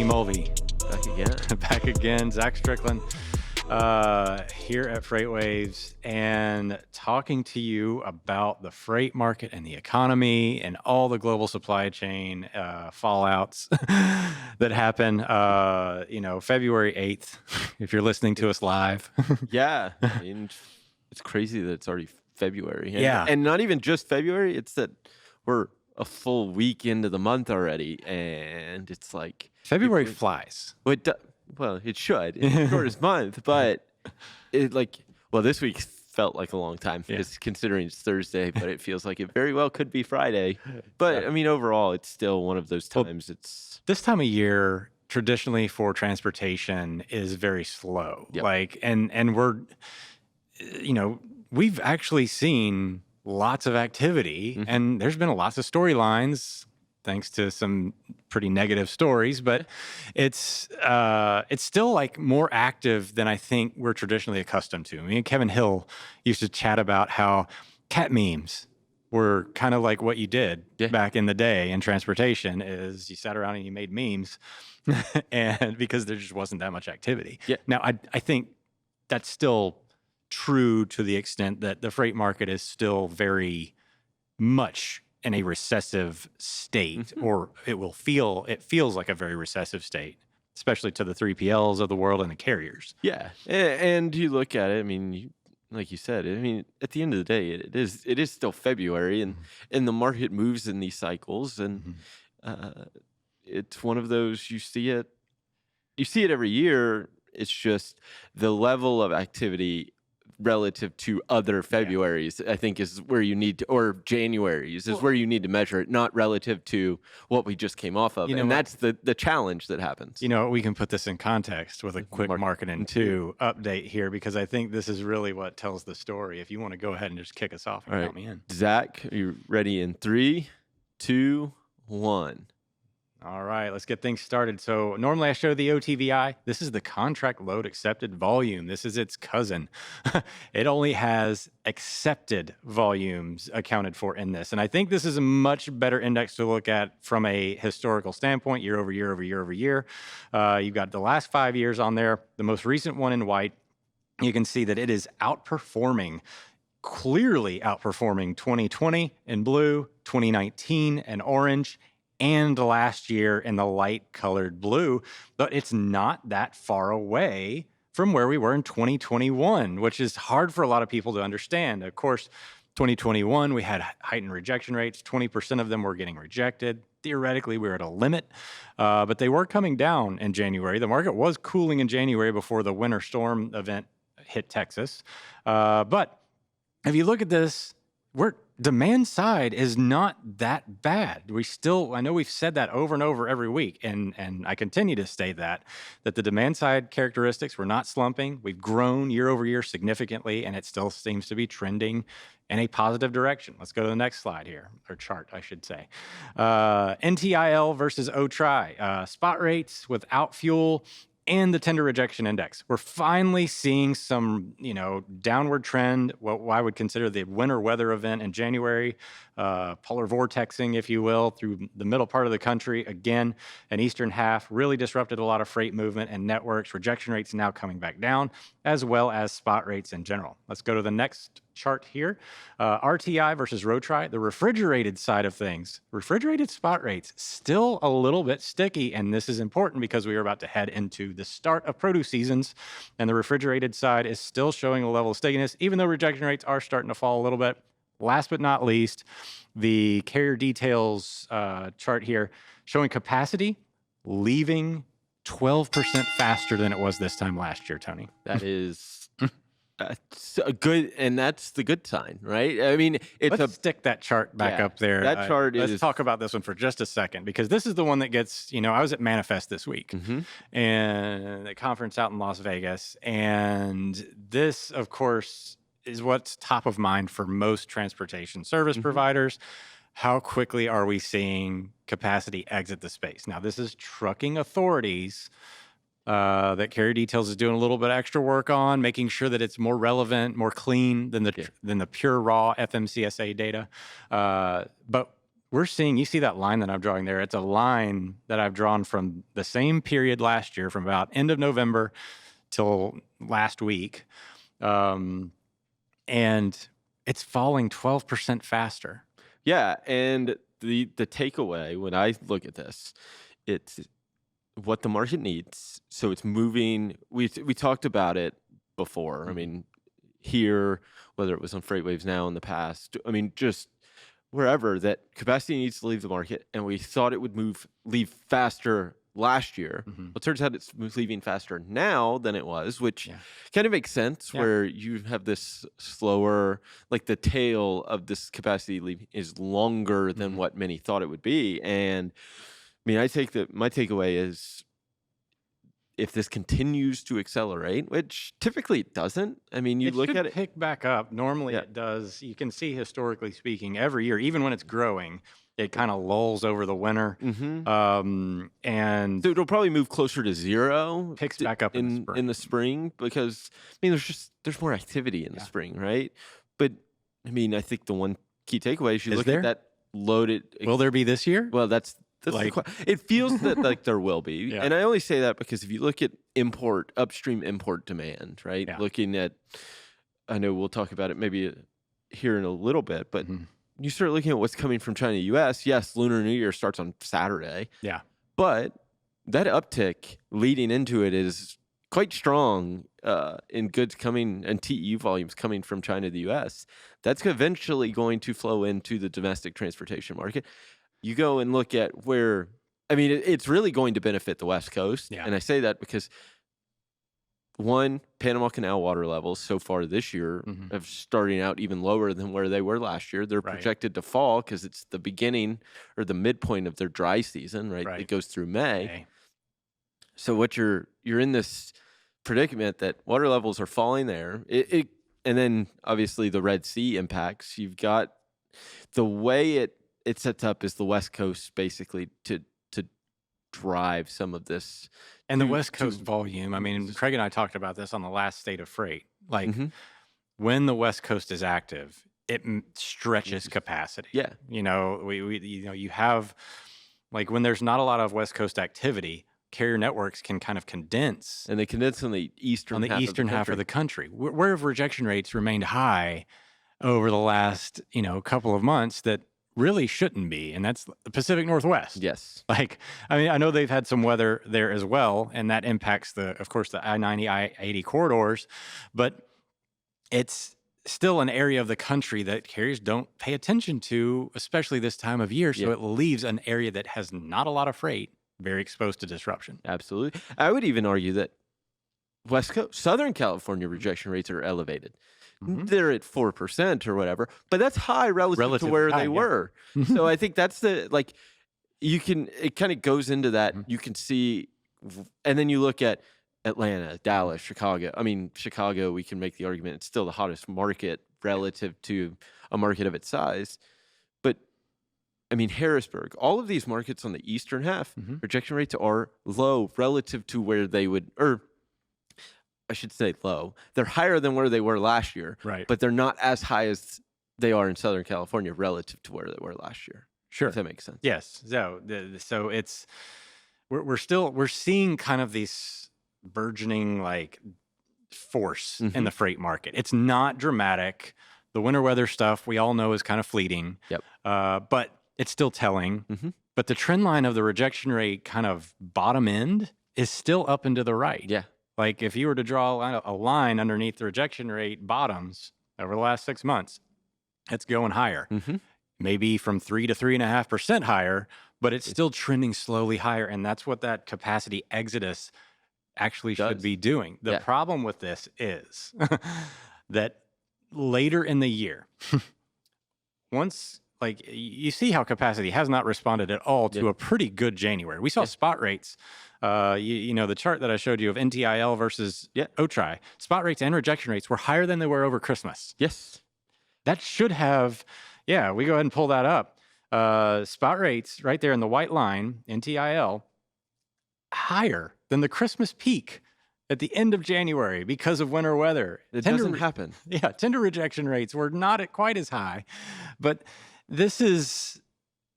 Mulvey. Back again. Back again. Zach Strickland here at FreightWaves and talking to you about the freight market and the economy and all the global supply chain fallouts that happen, February 8th, if you're listening to us live. Yeah. I mean, it's crazy that it's already February. And, Yeah. And not even just February. It's that we're a full week into the month already. And it's like... February flies. Well, it should. It's the shortest month. But this week felt like a long time because considering it's Thursday, but it feels like it very well could be Friday. But, I mean, overall, it's still one of those times. It's this time of year... traditionally for transportation is very slow. Yep. And we're, we've actually seen lots of activity and there's been lots of storylines thanks to some pretty negative stories, but it's still like more active than I think we're traditionally accustomed to. I mean, Kevin Hill used to chat about how cat memes were kind of like what you did back in the day in transportation is you sat around and you made memes and because there just wasn't that much activity. Yeah. Now, I think that's still true to the extent that the freight market is still very much in a recessive state, or it feels like a very recessive state, especially to the 3PLs of the world and the carriers. Yeah. And you look at it, I mean, like you said, I mean, at the end of the day, it is still February, and the market moves in these cycles, and it's one of those you see it every year. It's just the level of activity relative to other Februaries, I think, is where you need to, or Januaries is where you need to measure it, not relative to what we just came off of. And that's the challenge that happens. We can put this in context with a quick Market in 2 update here, because I think this is really what tells the story. If you want to go ahead and just kick us off and count me in. Zach, are you ready in 3, 2, 1? All right, let's get things started. So normally I show the OTVI. This is the contract load accepted volume. This is its cousin. It only has accepted volumes accounted for in this. And I think this is a much better index to look at from a historical standpoint, year over year over year over year. You've got the last 5 years on there. The most recent one in white, you can see that it is clearly outperforming 2020 in blue, 2019 in orange, and last year in the light colored blue, but it's not that far away from where we were in 2021, which is hard for a lot of people to understand. Of course, 2021, we had heightened rejection rates. 20% of them were getting rejected. Theoretically, we were at a limit, but they were coming down in January. The market was cooling in January before the winter storm event hit Texas. But if you look at this, demand side is not that bad. I know we've said that over and over every week, and I continue to state that the demand side characteristics, we're not slumping. We've grown year over year significantly, and it still seems to be trending in a positive direction. Let's go to the next slide here, or chart, I should say. NTIL versus OTRI, spot rates without fuel, and the tender rejection index. We're finally seeing some, downward trend, what I would consider the winter weather event in January, polar vortexing, if you will, through the middle part of the country. Again, an eastern half really disrupted a lot of freight movement and networks. Rejection rates now coming back down, as well as spot rates in general. Let's go to the next chart here. RTI versus ROTRI, the refrigerated side of things. Refrigerated spot rates still a little bit sticky, and this is important because we are about to head into the start of produce seasons, and the refrigerated side is still showing a level of stickiness, even though rejection rates are starting to fall a little bit. Last but not least, the carrier details chart here showing capacity leaving 12% faster than it was this time last year, Tony. That is that's a good, and that's the good sign, right? I mean, let's stick that chart back up there. That chart let's talk about this one for just a second, because this is the one that gets, I was at Manifest this week and the conference out in Las Vegas. And this, of course, is what's top of mind for most transportation service providers. How quickly are we seeing capacity exit the space? Now, this is trucking authorities that Carrier Details is doing a little bit extra work on, making sure that it's more relevant, more clean than the pure raw FMCSA data. But we're seeing, you see that line that I'm drawing there? It's a line that I've drawn from the same period last year, from about end of November till last week. And it's falling 12% faster. Yeah, and the takeaway when I look at this, it's what the market needs. So it's moving. We talked about it before. I mean, here, whether it was on FreightWaves now in the past, I mean, just wherever, that capacity needs to leave the market, and we thought it would leave faster last year. Well, it turns out it's leaving faster now than it was, which kind of makes sense, where you have this slower, like the tail of this capacity leave is longer than what many thought it would be. And I mean, my takeaway is, if this continues to accelerate, which typically it doesn't. I mean, you look at it, pick back up. Normally it does. You can see, historically speaking, every year, even when it's growing, it kind of lulls over the winter. And so it'll probably move closer to zero, picks back up in the spring, because I mean, there's more activity in the spring, right? But I mean, I think the one key takeaway is you look at that loaded. Will there be this year? Well, that's it feels that like there will be. And I only say that because if you look at upstream import demand, right? Looking at, I know we'll talk about it maybe here in a little bit, but you start looking at what's coming from China, US. Yes, Lunar New Year starts on Saturday. Yeah. But that uptick leading into it is quite strong in goods coming and TEU volumes coming from China to the US. That's eventually going to flow into the domestic transportation market. You go and look at where, I mean, it's really going to benefit the West Coast. And I say that because, one, Panama Canal water levels so far this year are starting out even lower than where they were last year. They're projected to fall because it's the beginning or the midpoint of their dry season, right? It goes through May. So what you're in this predicament that water levels are falling there. And then obviously the Red Sea impacts. You've got the way it sets up is the West Coast basically to drive some of this. And the West Coast volume, I mean, Craig and I talked about this on the last State of Freight. Like, when the West Coast is active, it stretches capacity. Yeah. You know, you have, like, when there's not a lot of West Coast activity, carrier networks can kind of condense. And they condense on the eastern half of the country. Where have rejection rates remained high over the last, couple of months that really shouldn't be, and that's the Pacific Northwest. Yes. Like, I mean, I know they've had some weather there as well, and that impacts of course, the I-90, I-80 corridors, but it's still an area of the country that carriers don't pay attention to, especially this time of year. So it leaves an area that has not a lot of freight very exposed to disruption. Absolutely. I would even argue that West Coast, Southern California rejection rates are elevated. They're at 4% or whatever, but that's high relative to where they were. So I think that's it kind of goes into that. You can see, and then you look at Atlanta, Dallas, Chicago. I mean, Chicago, we can make the argument it's still the hottest market relative to a market of its size. But I mean, Harrisburg, all of these markets on the eastern half, rejection rates are low relative to where they would, or I should say low. They're higher than where they were last year, but they're not as high as they are in Southern California relative to where they were last year. Sure. If that makes sense. Yes. So it's, we're seeing kind of these burgeoning like force in the freight market. It's not dramatic. The winter weather stuff we all know is kind of fleeting. But it's still telling. But the trend line of the rejection rate kind of bottom end is still up and to the right. Yeah. Like, if you were to draw a line underneath the rejection rate bottoms over the last 6 months, it's going higher. Maybe from 3 to 3.5% higher, but it's still trending slowly higher. And that's what that capacity exodus actually should be doing. The problem with this is that later in the year, once, like, you see how capacity has not responded at all to a pretty good January. We saw spot rates. The chart that I showed you of NTIL versus OTRI, spot rates and rejection rates were higher than they were over Christmas. Yes. That should have, we go ahead and pull that up. Spot rates right there in the white line, NTIL, higher than the Christmas peak at the end of January because of winter weather. It doesn't happen. Yeah, tender rejection rates were not quite as high. But this is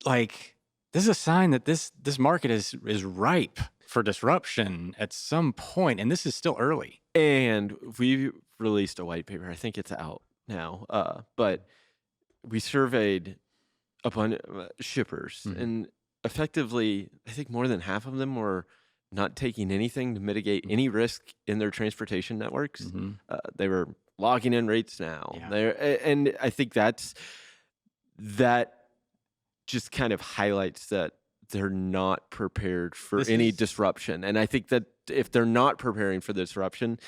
like this is a sign that this market is ripe for disruption at some point, and this is still early. And we released a white paper. I think it's out now. But we surveyed a bunch of shippers, and effectively, I think more than half of them were not taking anything to mitigate any risk in their transportation networks. They were logging in rates now. Yeah. And I think that just kind of highlights that they're not prepared for This any is disruption. And I think that if they're not preparing for the disruption,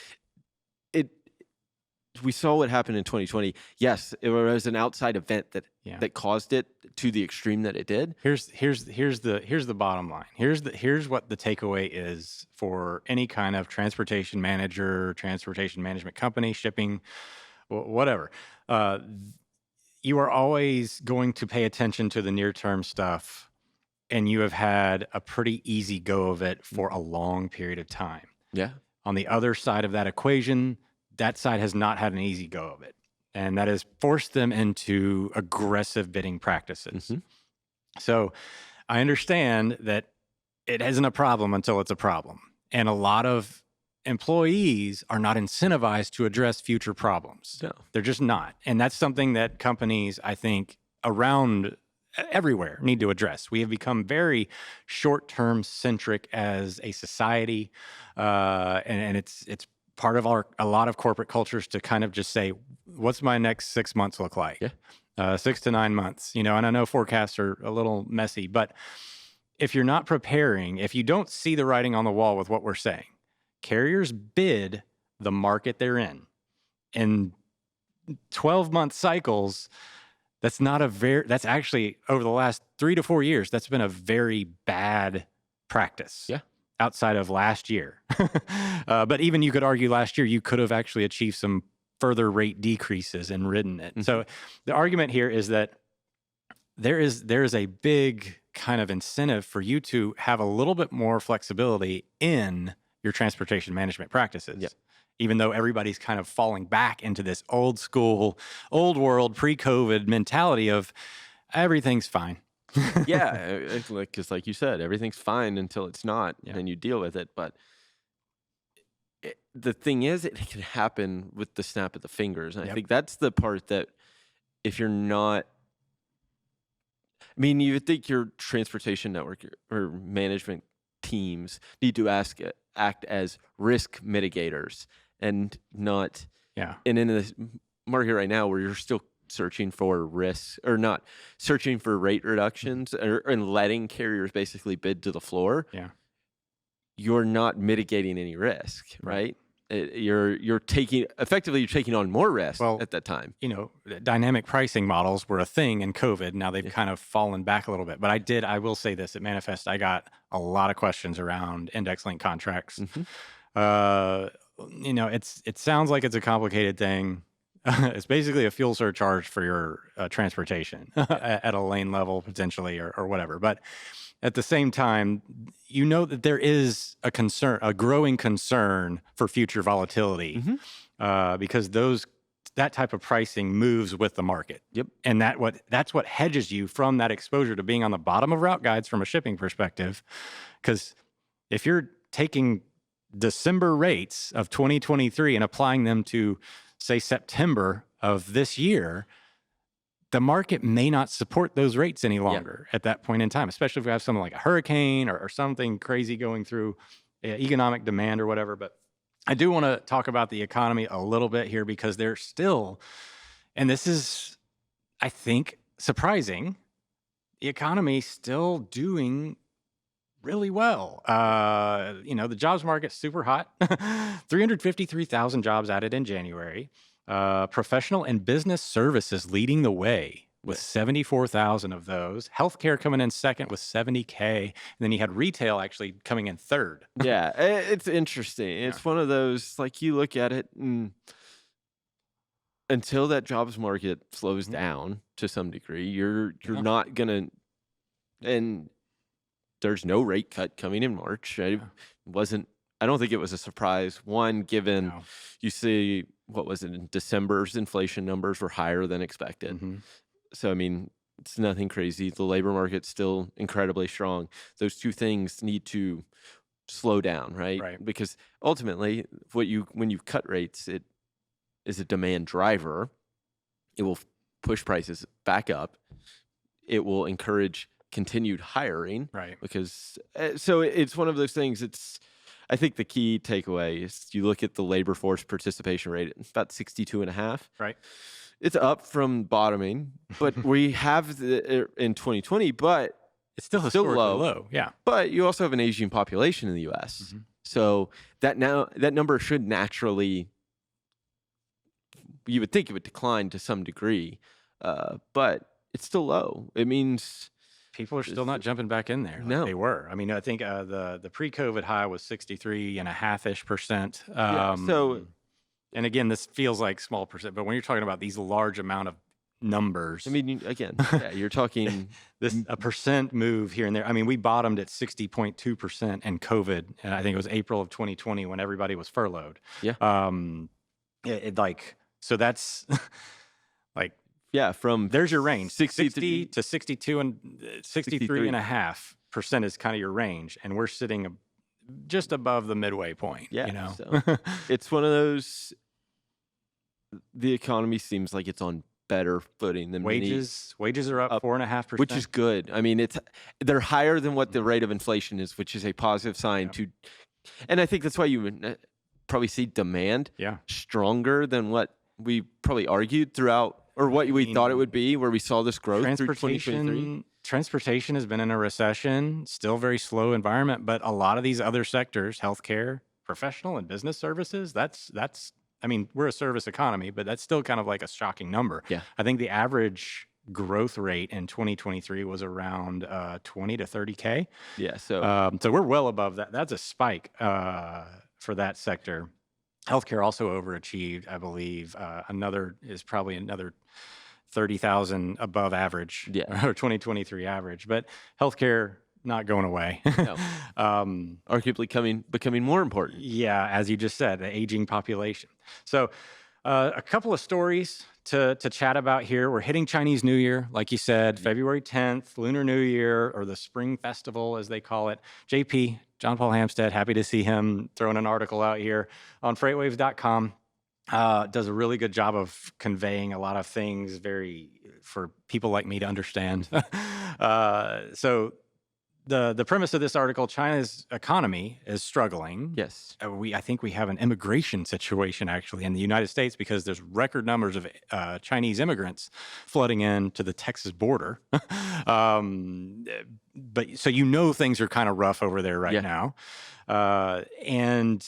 we saw what happened in 2020. Yes, it was an outside event that caused it to the extreme that it did. Here's the bottom line. Here's what the takeaway is for any kind of transportation manager, transportation management company, shipping, whatever. You are always going to pay attention to the near-term stuff, and you have had a pretty easy go of it for a long period of time. Yeah. On the other side of that equation, that side has not had an easy go of it. And that has forced them into aggressive bidding practices. So I understand that it isn't a problem until it's a problem. And a lot of employees are not incentivized to address future problems. No. They're just not. And that's something that companies, I think, around everywhere need to address. We have become very short-term centric as a society. And it's part of a lot of corporate cultures to kind of just say, what's my next 6 months look like? 6 to 9 months, and I know forecasts are a little messy, but if you're not preparing, if you don't see the writing on the wall with what we're saying, carriers bid the market they're in. In 12-month cycles, that's actually over the last 3 to 4 years, that's been a very bad practice. Yeah. Outside of last year. But even you could argue last year, you could have actually achieved some further rate decreases and ridden it. So the argument here is that there is a big kind of incentive for you to have a little bit more flexibility in your transportation management practices. Even though everybody's kind of falling back into this old school, old world, pre-COVID mentality of everything's fine. Because like you said, everything's fine until it's not, and then you deal with it. But the thing is, it can happen with the snap of the fingers. And I think that's the part that if you're not, you would think your transportation network or management teams need to act as risk mitigators and not, and in this market right now where you're still searching for risks or not searching for rate reductions and letting carriers basically bid to the floor, you're not mitigating any risk, right? You're taking on more risk at that time. Dynamic pricing models were a thing in COVID. Now they've kind of fallen back a little bit. But I will say this, at Manifest, I got a lot of questions around index link contracts. It sounds like it's a complicated thing. It's basically a fuel surcharge for your transportation at a lane level potentially or whatever. But at the same time, that there is a growing concern for future volatility because that type of pricing moves with the market. And that's what hedges you from that exposure to being on the bottom of route guides from a shipping perspective. Because if you're taking December rates of 2023 and applying them to, say, September of this year, the market may not support those rates any longer at that point in time, especially if we have something like a hurricane or something crazy going through economic demand or whatever. But I do want to talk about the economy a little bit here because there's still, and this is, I think, surprising, the economy still doing really well. The jobs market's super hot. 353,000 jobs added in January. Professional and business services leading the way with 74,000 of those. Healthcare coming in second with 70K. And then you had retail actually coming in third. It's interesting. It's one of those, like, you look at it and until that jobs market slows down to some degree, you're not gonna, and there's no rate cut coming in March. I don't think it was a surprise. One, given you see, what was it, in December's inflation numbers were higher than expected. So, It's nothing crazy. The labor market's still incredibly strong. Those two things need to slow down, right? Right. Because ultimately, when you cut rates, it is a demand driver. It will push prices back up. It will encourage continued hiring, Right. because so it's one of those things. I think the key takeaway is you look at the labor force participation rate, it's about 62.5. Right. It's up from bottoming, but we have in 2020, but It's still still historically low. low. Yeah. But you also have an aging population in the U.S., so that number should naturally, you would think it would decline to some degree, but it's still low. It means People are still not jumping back in there like No. they were. I mean, I think the pre-COVID high was 63.5%. So And again, this feels like small percent, but when you're talking about these large amount of numbers, I mean, again, yeah, you're talking a percent move here and there. I mean, we bottomed at 60.2% in COVID, and I think it was April of 2020 when everybody was furloughed. Yeah. So that's like, yeah, from there's your range, 60 60 to 62 and 63.5% is kind of your range, and we're sitting just above the midway point. Yeah, so it's one of those. The economy seems like it's on better footing than wages are up 4.5%, which is good. I mean, they're higher than what the rate of inflation is, which is a positive sign and I think that's why you would probably see demand stronger than what we probably argued throughout, or what we thought it would be, where we saw this growth through 2023. Transportation has been in a recession, still very slow environment, but a lot of these other sectors, healthcare, professional and business services, that's I mean, we're a service economy, but that's still kind of like a shocking number. Yeah. I think the average growth rate in 2023 was around 20 to 30K. Yeah. So we're well above that. That's a spike for that sector. Healthcare also overachieved, I believe. Another 30,000 above average, or 2023 average. But healthcare not going away. No. Arguably becoming more important. Yeah, as you just said, the aging population. So a couple of stories to chat about here. We're hitting Chinese New Year, like you said, February 10th, Lunar New Year, or the Spring Festival, as they call it. JP, John Paul Hampstead, happy to see him throwing an article out here on FreightWaves.com. Does a really good job of conveying a lot of things for people like me to understand. So the premise of this article, China's economy is struggling. Yes. I think we have an immigration situation actually in the United States, because there's record numbers of Chinese immigrants flooding into the Texas border. But so things are kind of rough over there right now. And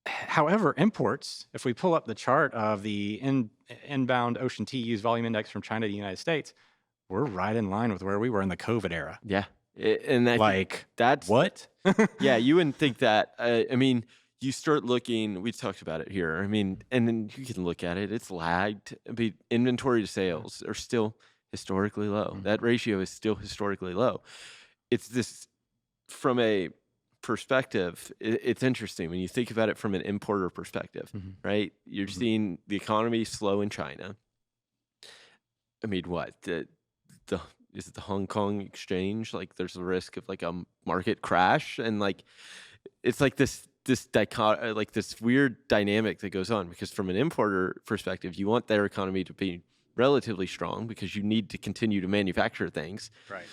however, imports, if we pull up the chart of the inbound ocean TEUs volume index from China to the United States, we're right in line with where we were in the COVID era. Yeah. And that's what? Yeah, you wouldn't think that. I mean, you start looking, we talked about it here. I mean, and then you can look at it, it's lagged. I mean, inventory to sales are still historically low. That ratio is still historically low. It's this, from a perspective, it's interesting when you think about it from an importer perspective, right? You're seeing the economy slow in China. I mean, what? Is it the Hong Kong exchange? Like, there's a risk of like a market crash, and like it's like this weird dynamic that goes on, because from an importer perspective, you want their economy to be relatively strong because you need to continue to manufacture things, right?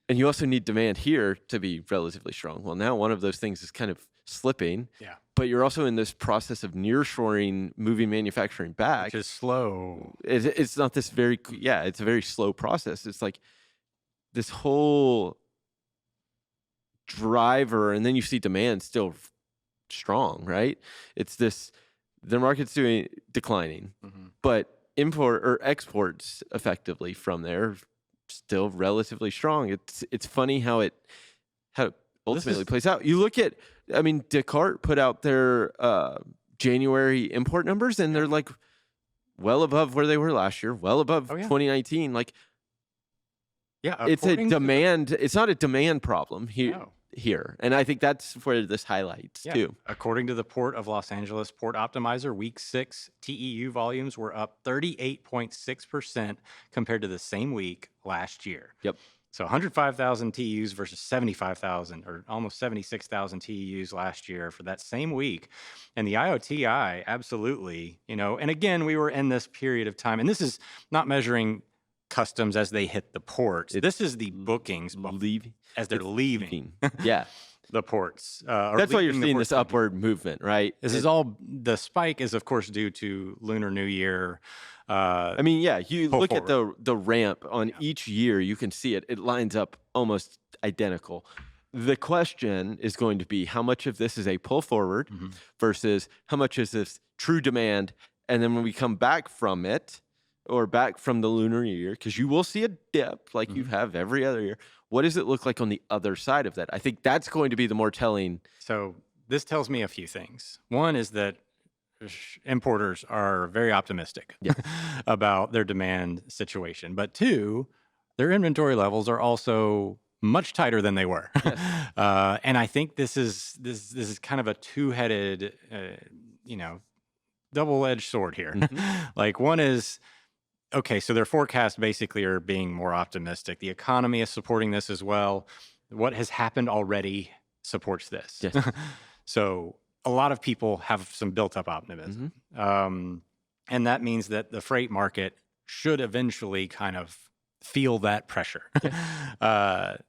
And you also need demand here to be relatively strong. Well, now one of those things is kind of slipping. Yeah. But you're also in this process of nearshoring, moving manufacturing back. Which is slow. It's not this it's a very slow process. It's like this whole driver, and then you see demand still strong, right? It's the market's declining, but import or exports effectively from there still relatively strong. It's funny how it ultimately plays out. You look at, I mean, Descartes put out their January import numbers, and they're like well above where they were last year, well above 2019. Like, yeah, it's a demand. It's not a demand problem here. No. here. And I think that's where this highlights Yeah. too. According to the Port of Los Angeles Port Optimizer, week 6 TEU volumes were up 38.6% compared to the same week last year. Yep. So 105,000 TEUs versus 75,000 or almost 76,000 TEUs last year for that same week. And the IOTI, absolutely, and again, we were in this period of time, and this is not measuring customs as they hit the ports. This is the bookings as they're leaving. Yeah. The ports. That's why you're seeing this upward movement, right? This is all, the spike is, of course, due to Lunar New Year. I mean, yeah, you look at the ramp on each year, you can see it. It lines up almost identical. The question is going to be how much of this is a pull forward versus how much is this true demand? And then when we come back from it, or back from the Lunar New Year, because you will see a dip like you have every other year. What does it look like on the other side of that? I think that's going to be the more telling. So this tells me a few things. One is that importers are very optimistic about their demand situation. But two, their inventory levels are also much tighter than they were. Yes. And I think this is kind of a two-headed, double-edged sword here. Like one is, okay, so their forecasts basically are being more optimistic. The economy is supporting this as well. What has happened already supports this. Yes. So a lot of people have some built-up optimism. And that means that the freight market should eventually kind of feel that pressure.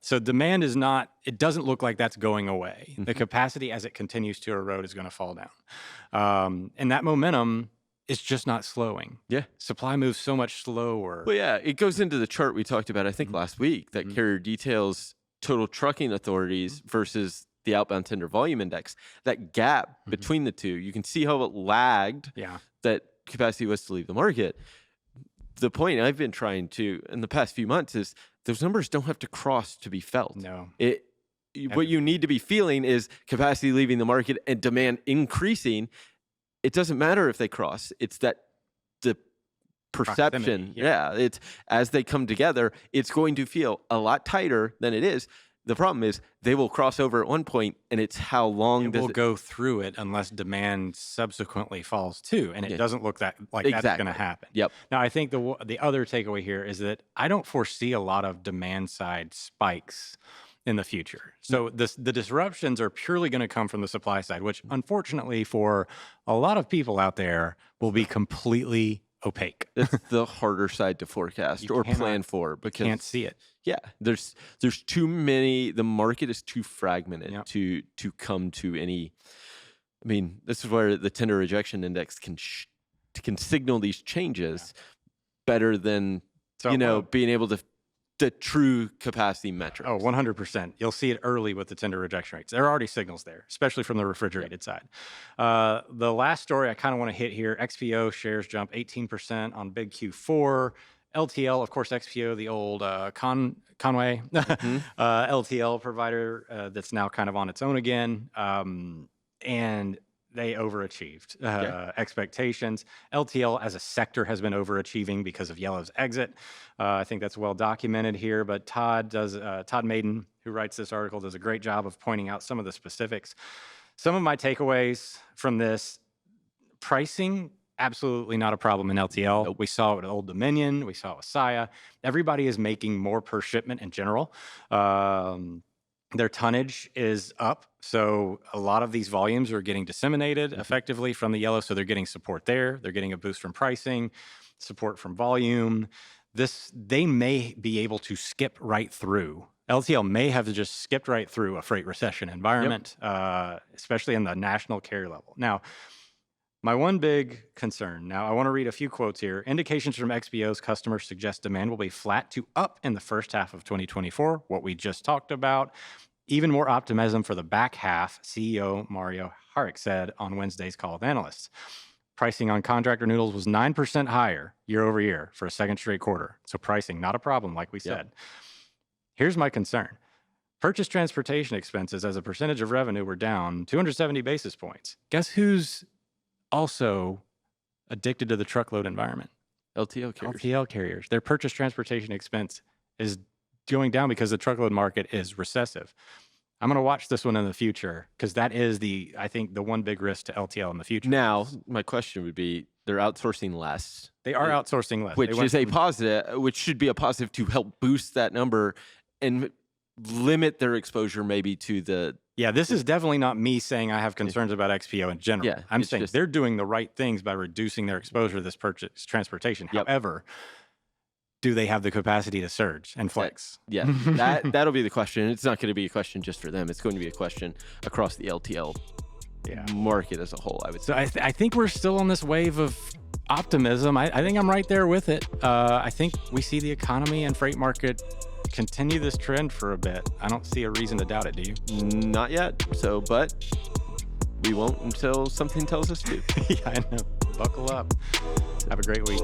So demand is not, it doesn't look like that's going away. The capacity as it continues to erode is going to fall down. And that momentum is just not slowing. Yeah. Supply moves so much slower. Well, yeah, it goes into the chart we talked about, I think, last week that carrier details total trucking authorities versus the outbound tender volume index. That gap between the two, you can see how it lagged that capacity was to leave the market. The point I've been trying to in the past few months is those numbers don't have to cross to be felt. No. What you need to be feeling is capacity leaving the market and demand increasing. It doesn't matter if they cross. It's that the perception. It's as they come together, it's going to feel a lot tighter than it is. The problem is they will cross over at one point, and it's how long it will go through it unless demand subsequently falls too, and it doesn't look like that's going to happen. Yep. Now, I think the other takeaway here is that I don't foresee a lot of demand side spikes in the future. So the disruptions are purely going to come from the supply side, which unfortunately for a lot of people out there will be completely opaque. It's the harder side to forecast or plan for because you can't see it. Yeah, there's too many. The market is too fragmented to come to any. I mean, this is where the tender rejection index can signal these changes better than being able to. The true capacity metrics. Oh, 100%. You'll see it early with the tender rejection rates. There are already signals there, especially from the refrigerated side. The last story I kind of want to hit here, XPO shares jump 18% on big Q4. LTL, of course, XPO, the old Conway LTL provider that's now kind of on its own again. And they overachieved expectations. LTL as a sector has been overachieving because of Yellow's exit. I think that's well documented here, but Todd Maiden, who writes this article, does a great job of pointing out some of the specifics. Some of my takeaways from this: pricing, absolutely not a problem in LTL. Nope. We saw it with Old Dominion. We saw it with Saia. Everybody is making more per shipment in general. Their tonnage is up, so a lot of these volumes are getting disseminated effectively from the Yellow, so they're getting support there. They're getting a boost from pricing, support from volume. They may be able to skip right through. LTL may have just skipped right through a freight recession environment, especially in the national carrier level. Now, my one big concern, I want to read a few quotes here. Indications from XPO's customers suggest demand will be flat to up in the first half of 2024, what we just talked about. Even more optimism for the back half, CEO Mario Harik said on Wednesday's call with analysts. Pricing on contract renewals was 9% higher year over year for a second straight quarter. So pricing, not a problem, like we said. Here's my concern. Purchase transportation expenses as a percentage of revenue were down 270 basis points. Guess who's also addicted to the truckload environment? LTL carriers. Their purchase transportation expense is going down because the truckload market is recessive. I'm going to watch this one in the future because that is I think the one big risk to LTL in the future. Now, my question would be, they're outsourcing less. They are outsourcing less. Which is a positive, which should be a positive to help boost that number and limit their exposure maybe to the... Yeah, this is definitely not me saying I have concerns about XPO in general. Yeah, I'm saying they're doing the right things by reducing their exposure to this purchase transportation. Yep. However, do they have the capacity to surge and flex? Yeah, that'll be the question. It's not going to be a question just for them. It's going to be a question across the LTL market as a whole, I would say. So I think we're still on this wave of optimism. I think I'm right there with it. I think we see the economy and freight market continue this trend for a bit. I don't see a reason to doubt it, do you? Not yet. So, but we won't until something tells us to. Yeah, I know. Buckle up. Have a great week.